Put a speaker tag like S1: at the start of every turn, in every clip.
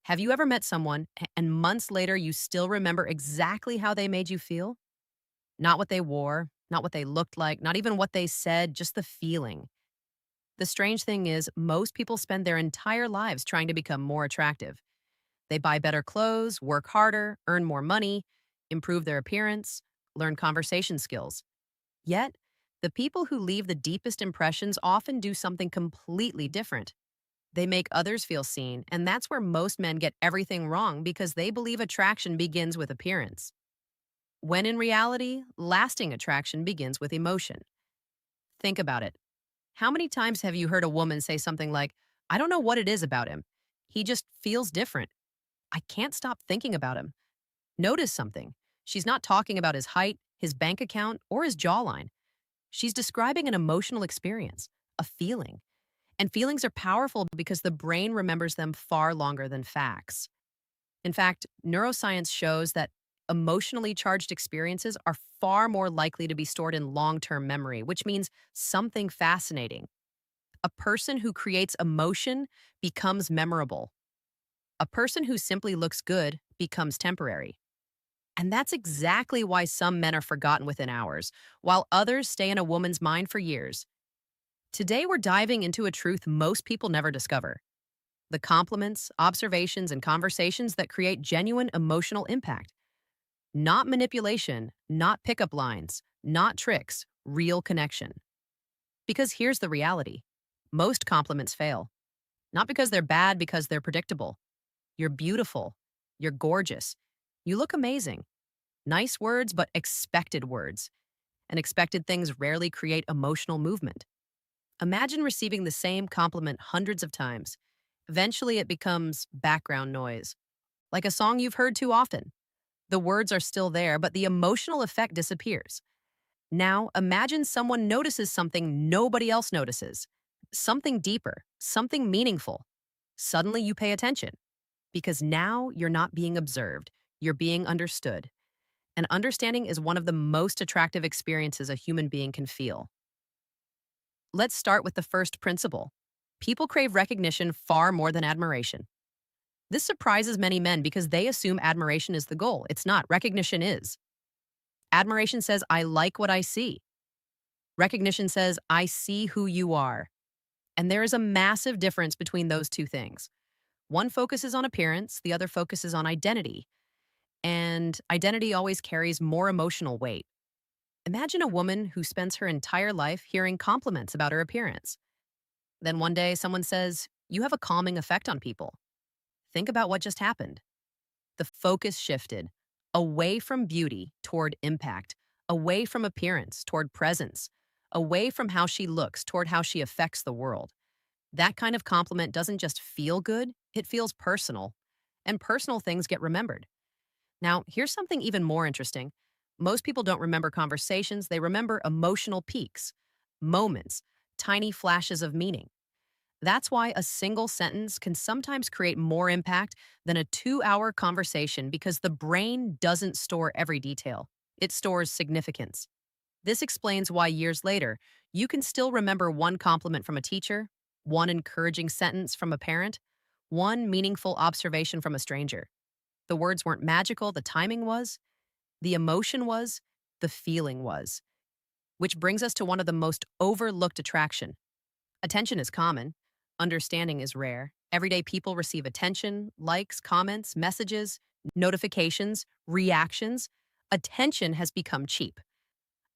S1: Have you ever met someone and months later you still remember exactly how they made you feel? Not what they wore, not what they looked like, not even what they said, just the feeling. The strange thing is, most people spend their entire lives trying to become more attractive. They buy better clothes, work harder, earn more money, improve their appearance, learn conversation skills. Yet, the people who leave the deepest impressions often do something completely different. They make others feel seen, and that's where most men get everything wrong because they believe attraction begins with appearance. When in reality, lasting attraction begins with emotion. Think about it. How many times have you heard a woman say something like, I don't know what it is about him. He just feels different. I can't stop thinking about him. Notice something. She's not talking about his height, his bank account, or his jawline. She's describing an emotional experience, a feeling. And feelings are powerful because the brain remembers them far longer than facts. In fact, neuroscience shows that emotionally charged experiences are far more likely to be stored in long term memory, which means something fascinating. A person who creates emotion becomes memorable. A person who simply looks good becomes temporary. And that's exactly why some men are forgotten within hours, while others stay in a woman's mind for years. Today, we're diving into a truth most people never discover: the compliments, observations, and conversations that create genuine emotional impact. Not manipulation, not pickup lines, not tricks, real connection. Because here's the reality: most compliments fail. Not because they're bad, because they're predictable. You're beautiful. You're gorgeous. You look amazing. Nice words, but expected words. And expected things rarely create emotional movement. Imagine receiving the same compliment hundreds of times. Eventually, it becomes background noise, like a song you've heard too often. The words are still there, but the emotional effect disappears. Now, imagine someone notices something nobody else notices, something deeper, something meaningful. Suddenly, you pay attention because now you're not being observed, you're being understood. And understanding is one of the most attractive experiences a human being can feel. Let's start with the first principle. People crave recognition far more than admiration. This surprises many men because they assume admiration is the goal. It's not, recognition is. Admiration says, I like what I see. Recognition says, I see who you are. And there is a massive difference between those two things. One focuses on appearance, the other focuses on identity. And identity always carries more emotional weight. Imagine a woman who spends her entire life hearing compliments about her appearance. Then one day someone says, you have a calming effect on people. Think about what just happened. The focus shifted away from beauty toward impact, away from appearance toward presence, away from how she looks toward how she affects the world. That kind of compliment doesn't just feel good, it feels personal. And personal things get remembered. Now, here's something even more interesting. Most people don't remember conversations, they remember emotional peaks, moments, tiny flashes of meaning. That's why a single sentence can sometimes create more impact than a 2 hour conversation because the brain doesn't store every detail. It stores significance. This explains why years later, you can still remember one compliment from a teacher, one encouraging sentence from a parent, one meaningful observation from a stranger. The words weren't magical, the timing was, the emotion was, the feeling was. Which brings us to one of the most overlooked attraction. Attention is common. Understanding is rare. Everyday people receive attention, likes, comments, messages, notifications, reactions. Attention has become cheap.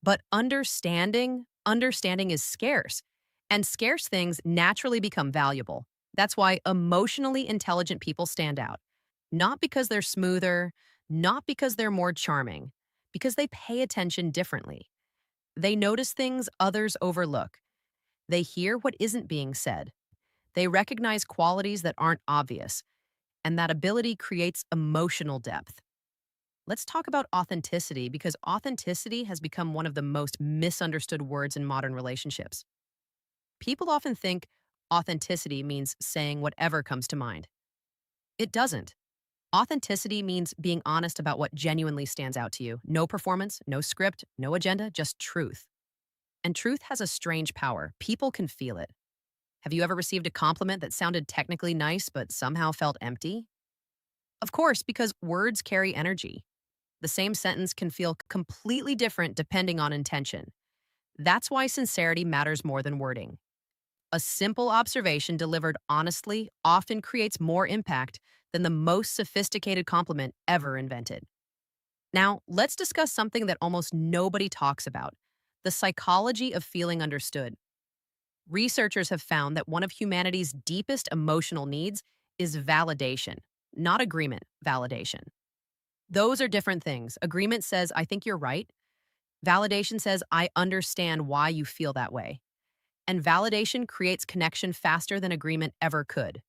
S1: But understanding is scarce. And scarce things naturally become valuable. That's why emotionally intelligent people stand out. Not because they're smoother, not because they're more charming, because they pay attention differently. They notice things others overlook. They hear what isn't being said. They recognize qualities that aren't obvious, and that ability creates emotional depth. Let's talk about authenticity because authenticity has become one of the most misunderstood words in modern relationships. People often think authenticity means saying whatever comes to mind. It doesn't. Authenticity means being honest about what genuinely stands out to you. No performance, no script, no agenda, just truth. And truth has a strange power. People can feel it. Have you ever received a compliment that sounded technically nice but somehow felt empty? Of course, because words carry energy. The same sentence can feel completely different depending on intention. That's why sincerity matters more than wording. A simple observation delivered honestly often creates more impact than the most sophisticated compliment ever invented. Now, let's discuss something that almost nobody talks about: the psychology of feeling understood. Researchers have found that one of humanity's deepest emotional needs is validation, not agreement, validation. Those are different things. Agreement says, I think you're right. Validation says, I understand why you feel that way. And validation creates connection faster than agreement ever could.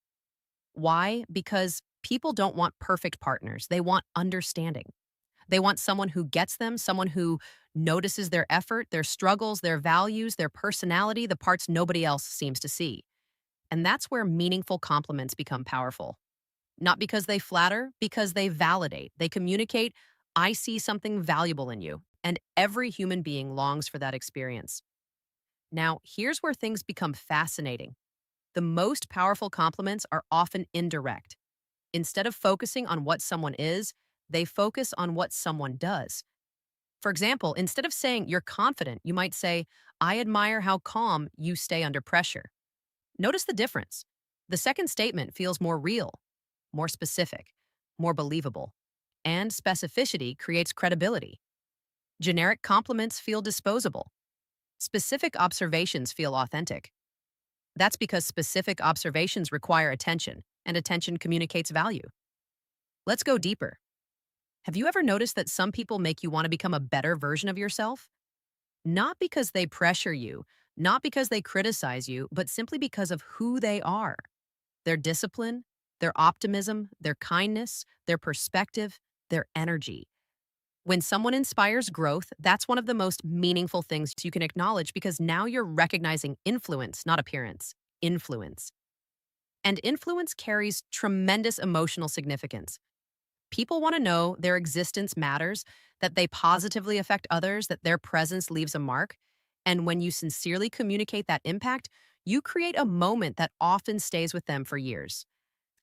S1: Why? Because people don't want perfect partners, they want understanding. They want someone who gets them, someone who notices their effort, their struggles, their values, their personality, the parts nobody else seems to see. And that's where meaningful compliments become powerful. Not because they flatter, because they validate. They communicate, I see something valuable in you. And every human being longs for that experience. Now, here's where things become fascinating. The most powerful compliments are often indirect. Instead of focusing on what someone is, they focus on what someone does. For example, instead of saying you're confident, you might say, I admire how calm you stay under pressure. Notice the difference. The second statement feels more real, more specific, more believable. And specificity creates credibility. Generic compliments feel disposable. Specific observations feel authentic. That's because specific observations require attention, and attention communicates value. Let's go deeper. Have you ever noticed that some people make you want to become a better version of yourself? Not because they pressure you, not because they criticize you, but simply because of who they are. Their discipline, their optimism, their kindness, their perspective, their energy. When someone inspires growth, that's one of the most meaningful things you can acknowledge because now you're recognizing influence, not appearance. Influence. And influence carries tremendous emotional significance. People want to know their existence matters, that they positively affect others, that their presence leaves a mark. And when you sincerely communicate that impact, you create a moment that often stays with them for years.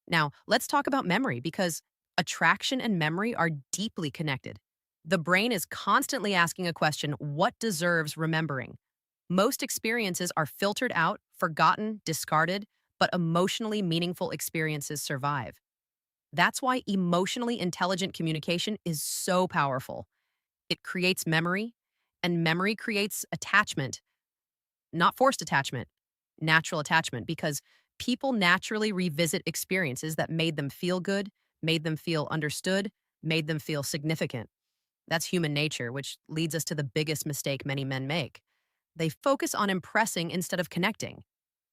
S1: Now, let's talk about memory because attraction and memory are deeply connected. The brain is constantly asking a question: what deserves remembering? Most experiences are filtered out, forgotten, discarded, but emotionally meaningful experiences survive. That's why emotionally intelligent communication is so powerful. It creates memory, and memory creates attachment, not forced attachment, natural attachment, because people naturally revisit experiences that made them feel good, made them feel understood, made them feel significant. That's human nature, which leads us to the biggest mistake many men make. They focus on impressing instead of connecting.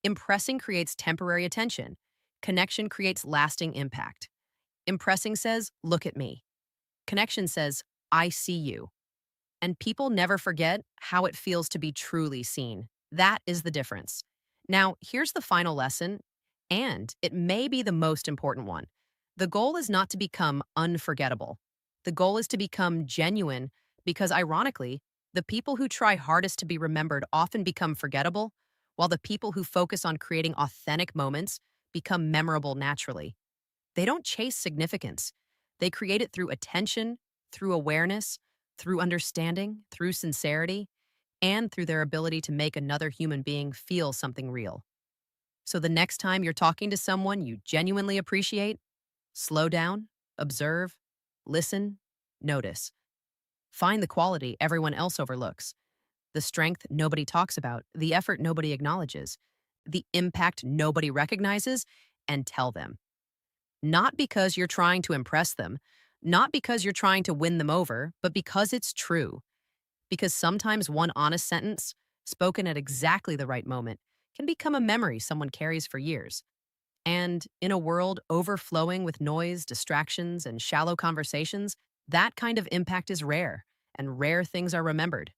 S1: Impressing creates temporary attention. Connection creates lasting impact. Impressing says, look at me. Connection says, I see you. And people never forget how it feels to be truly seen. That is the difference. Now, here's the final lesson, and it may be the most important one. The goal is not to become unforgettable. The goal is to become genuine because, ironically, the people who try hardest to be remembered often become forgettable, while the people who focus on creating authentic moments become memorable naturally. They don't chase significance. They create it through attention, through awareness, through understanding, through sincerity, and through their ability to make another human being feel something real. So the next time you're talking to someone you genuinely appreciate, slow down, observe, listen, notice. Find the quality everyone else overlooks, the strength nobody talks about, the effort nobody acknowledges, the impact nobody recognizes, and tell them. Not because you're trying to impress them, not because you're trying to win them over, but because it's true. Because sometimes one honest sentence, spoken at exactly the right moment, can become a memory someone carries for years. And in a world overflowing with noise, distractions, and shallow conversations, that kind of impact is rare, and rare things are remembered.